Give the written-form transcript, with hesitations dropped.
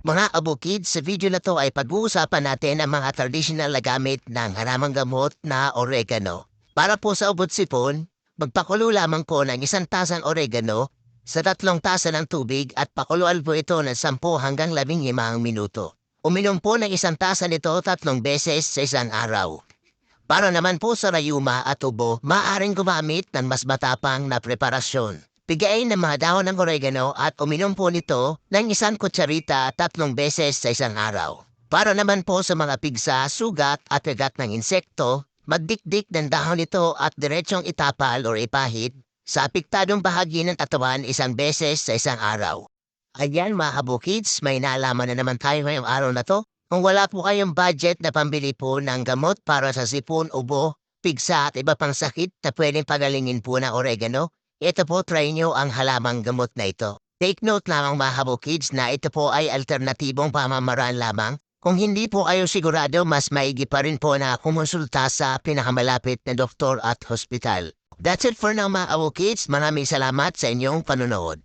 Mga kabukid, sa video na to ay pag-uusapan natin ang mga traditional na gamit ng haramang gamot na oregano. Para po sa ubod sipon, magpakulo lamang po ng 1 tasang oregano sa 3 tasa ng tubig at pakuluan po ito ng 10 hanggang 15 minuto. Uminom po ng 1 tasa nito 3 beses sa isang araw. Para naman po sa rayuma at ubo, maaaring gumamit ng mas matapang na preparasyon. Pigain ng mga dahon ng oregano at uminom po nito ng 1 kutsarita 3 beses sa isang araw. Para naman po sa mga pigsa, sugat at kagat ng insekto, magdikdik ng dahon nito at diretsong itapal o ipahid sa apektadong bahagi ng katawan 1 beses sa isang araw. Ayan mga kabukids, may naalaman na naman tayo ngayong araw na to. Kung wala po kayong budget na pambili po ng gamot para sa sipon, ubo, pigsa at iba pang sakit na pwedeng pagalingin po ng oregano, ito po try nyo ang halamang gamot na ito. Take note lamang mga kabukids na ito po ay alternatibong pamamaraan lamang. Kung hindi po kayo sigurado, mas maigi pa rin po na kumonsulta sa pinakamalapit na doktor at hospital. That's it for now mga kabukids. Maraming salamat sa inyong panonood.